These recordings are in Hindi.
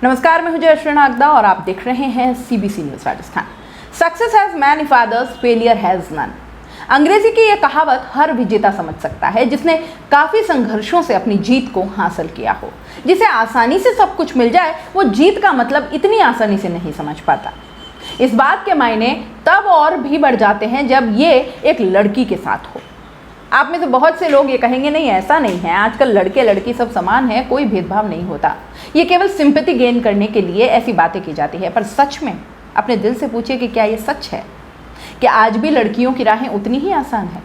नमस्कार, मैं हूं जयश्री नागदा और आप देख रहे हैं CBC news Rajasthan. Success has many fathers, failure has none. अंग्रेजी की यह कहावत हर विजेता समझ सकता है जिसने काफी संघर्षों से अपनी जीत को हासिल किया हो। जिसे आसानी से सब कुछ मिल जाए वो जीत का मतलब इतनी आसानी से नहीं समझ पाता। इस बात के मायने तब और भी बढ़ जाते हैं जब ये एक लड़की के साथ हो। आप में से बहुत से लोग ये कहेंगे नहीं, ऐसा नहीं है, आजकल लड़के लड़की सब समान है, कोई भेदभाव नहीं होता। ये केवल सिंपैथी गेन करने के लिए ऐसी बातें की जाती है। पर सच में अपने दिल से पूछिए कि क्या ये सच है? कि आज भी लड़कियों की राहें उतनी ही आसान है?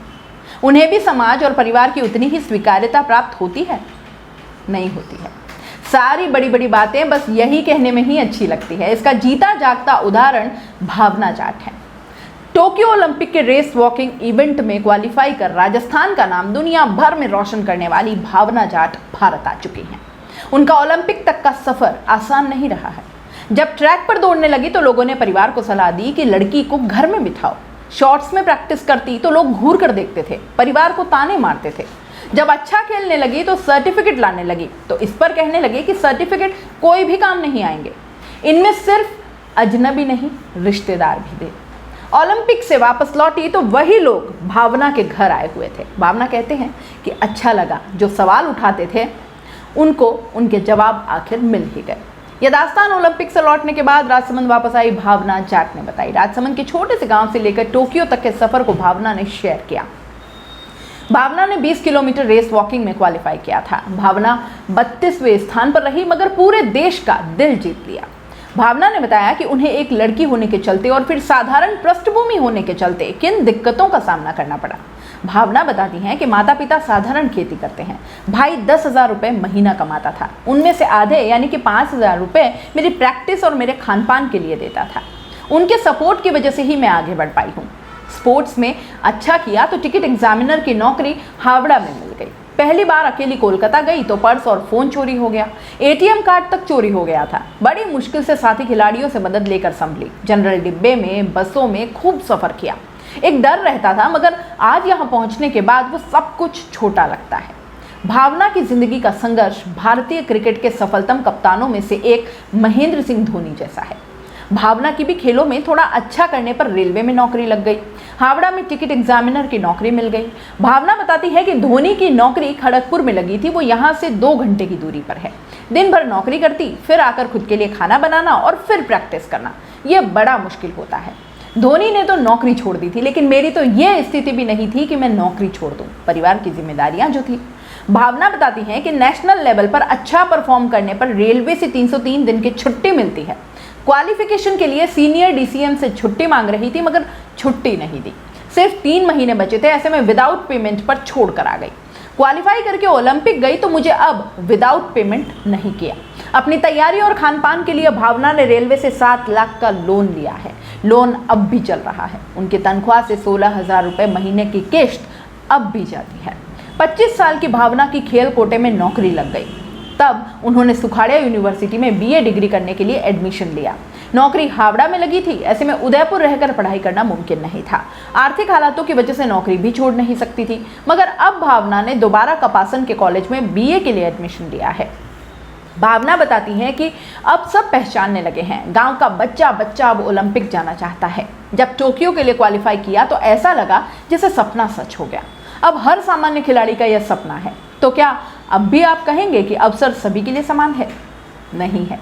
उन्हें भी समाज और परिवार की उतनी ही स्वीकार्यता प्राप्त होती है? नहीं होती है। सारी बड़ी बड़ी बातें बस यही कहने में ही अच्छी लगती है। इसका जीता जागता उदाहरण भावना जाट है। टोक्यो ओलंपिक के रेस वॉकिंग इवेंट में क्वालिफाई कर राजस्थान का नाम दुनिया भर में रोशन करने वाली भावना जाट भारत आ चुकी हैं। उनका ओलंपिक तक का सफर आसान नहीं रहा है। जब ट्रैक पर दौड़ने लगी तो लोगों ने परिवार को सलाह दी कि लड़की को घर में बिठाओ। शॉर्ट्स में प्रैक्टिस करती तो लोग घूर कर देखते थे, परिवार को ताने मारते थे। जब अच्छा खेलने लगी तो सर्टिफिकेट लाने लगी तो इस पर कहने लगे कि सर्टिफिकेट कोई भी काम नहीं आएंगे, इनमें सिर्फ अजनबी नहीं रिश्तेदार भी दे। ओलंपिक से वापस लौटी तो वही लोग भावना के घर आए हुए थे। भावना कहते हैं कि अच्छा लगा, जो सवाल उठाते थे उनको उनके जवाब आखिर मिल ही गए। यह दास्तान ओलंपिक से लौटने के बाद राजसमंद वापस आई भावना जाट ने बताई। राजसमंद के छोटे से गांव से लेकर टोक्यो तक के सफर को भावना ने शेयर किया। भावना ने 20 किलोमीटर रेस वॉकिंग में क्वालिफाई किया था। भावना 32वें स्थान पर रही मगर पूरे देश का दिल जीत लिया। भावना ने बताया कि उन्हें एक लड़की होने के चलते और फिर साधारण पृष्ठभूमि होने के चलते किन दिक्कतों का सामना करना पड़ा। भावना बताती हैं कि माता पिता साधारण खेती करते हैं। भाई 10,000 रुपये महीना कमाता था, उनमें से आधे यानी कि 5,000 रुपये मेरी प्रैक्टिस और मेरे खान पान के लिए देता था। उनके सपोर्ट की वजह से ही मैं आगे बढ़ पाई हूँ। स्पोर्ट्स में अच्छा किया तो टिकट एग्जामिनर की नौकरी हावड़ा में मिल गई। पहली बार अकेली कोलकाता गई तो पर्स और फोन चोरी हो गया, एटीएम कार्ड तक चोरी हो गया था। बड़ी मुश्किल से साथी खिलाड़ियों से मदद लेकर संभली। जनरल डिब्बे में, बसों में खूब सफर किया। एक डर रहता था मगर आज यहाँ पहुँचने के बाद वो सब कुछ छोटा लगता है। भावना की जिंदगी का संघर्ष भारतीय क्रिकेट के सफलतम कप्तानों में से एक महेंद्र सिंह धोनी जैसा है। भावना की भी खेलों में थोड़ा अच्छा करने पर रेलवे में नौकरी लग गई। हावड़ा में टिकट एग्जामिनर की नौकरी मिल गई। भावना बताती है कि धोनी की नौकरी खड़गपुर में लगी थी, वो यहाँ से 2 घंटे की दूरी पर है। दिन भर नौकरी करती, फिर आकर खुद के लिए खाना बनाना और फिर प्रैक्टिस करना, ये बड़ा मुश्किल होता है। धोनी ने तो नौकरी छोड़ दी थी, लेकिन मेरी तो ये स्थिति भी नहीं थी कि मैं नौकरी छोड़ दूं, परिवार की जिम्मेदारियां जो थी। भावना बताती हैं कि नेशनल लेवल पर अच्छा परफॉर्म करने पर रेलवे से 303 दिन की छुट्टी मिलती है। क्वालिफिकेशन के लिए सीनियर डीसीएम से छुट्टी मांग रही थी मगर छुट्टी नहीं दी। सिर्फ 3 महीने बचे थे, ऐसे में विदाउट पेमेंट पर छोड़ कर आ गई। क्वालिफाई करके ओलंपिक गई तो मुझे अब विदाउट पेमेंट नहीं किया। अपनी तैयारी और खान पान के लिए भावना ने रेलवे से 7 लाख का लोन लिया है। लोन अब भी चल रहा है। उनकी तनख्वाह से 16,000 रुपये महीने की किश्त अब भी जाती है। 25 साल की भावना की खेल कोटे में नौकरी लग गई। तब उन्होंने सुखाड़िया यूनिवर्सिटी में बीए डिग्री करने के लिए एडमिशन लिया। नौकरी हावड़ा में लगी थी, ऐसे में उदयपुर रहकर पढ़ाई करना मुमकिन नहीं था। आर्थिक हालातों की वजह से नौकरी भी छोड़ नहीं सकती थी। मगर अब भावना ने दोबारा कपासन के कॉलेज में बीए के लिए एडमिशन लिया है। भावना बताती हैं कि अब सब पहचानने लगे हैं। गांव का बच्चा बच्चा अब ओलंपिक जाना चाहता है। जब टोक्यो के लिए क्वालिफाई किया तो ऐसा लगा जैसे सपना सच हो गया। अब हर सामान्य खिलाड़ी का यह सपना है। तो क्या अब भी आप कहेंगे कि अवसर सभी के लिए समान है? नहीं है,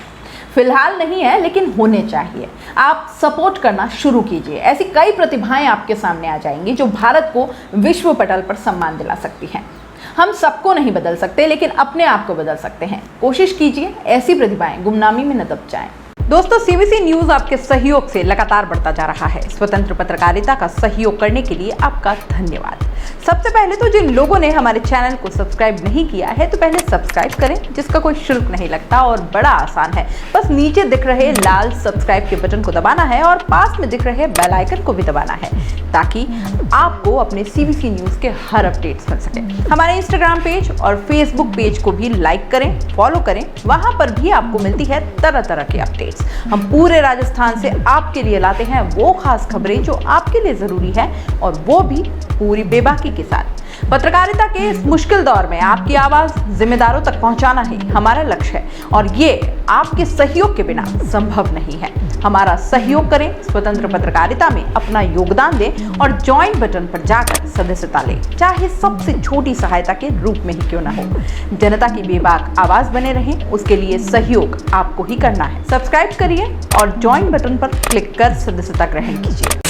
फिलहाल नहीं है, लेकिन होने चाहिए। आप सपोर्ट करना शुरू कीजिए। ऐसी कई प्रतिभाएं आपके सामने आ जाएंगी जो भारत को विश्व पटल पर सम्मान दिला सकती हैं। हम सबको नहीं बदल सकते, लेकिन अपने आप को बदल सकते हैं। कोशिश कीजिए, ऐसी प्रतिभाएं गुमनामी में न दब जाएं। दोस्तों, सीबीसी न्यूज आपके सहयोग से लगातार बढ़ता जा रहा है। स्वतंत्र पत्रकारिता का सहयोग करने के लिए आपका धन्यवाद। सबसे पहले तो जिन लोगों ने हमारे चैनल को सब्सक्राइब नहीं किया है तो पहले सब्सक्राइब करें, जिसका कोई शुल्क नहीं लगता और बड़ा आसान है। बस नीचे दिख रहे लाल सब्सक्राइब के बटन को दबाना है और पास में दिख रहे बेल आइकन को भी दबाना है, ताकि आपको अपने सीबीसी न्यूज के हर अपडेट्स मिल सके। हमारे इंस्टाग्राम पेज और फेसबुक पेज को भी लाइक करें, फॉलो करें, वहां पर भी आपको मिलती है तरह तरह के अपडेट। अपडेट्स। हम पूरे राजस्थान से आपके लिए लाते हैं वो खास खबरें जो आपके लिए जरूरी है, और वो भी पूरी बेबाकी के साथ। पत्रकारिता के इस मुश्किल दौर में आपकी आवाज जिम्मेदारों तक पहुंचाना ही हमारा लक्ष्य है, और ये आपके सहयोग के बिना संभव नहीं है। हमारा सहयोग करें, स्वतंत्र पत्रकारिता में अपना योगदान दें और ज्वाइन बटन पर जाकर सदस्यता लें, चाहे सबसे छोटी सहायता के रूप में ही क्यों ना हो। जनता की बेबाक आवाज बने रहें, उसके लिए सहयोग आपको ही करना है। सब्सक्राइब करिए और ज्वाइन बटन पर क्लिक कर सदस्यता ग्रहण कीजिए।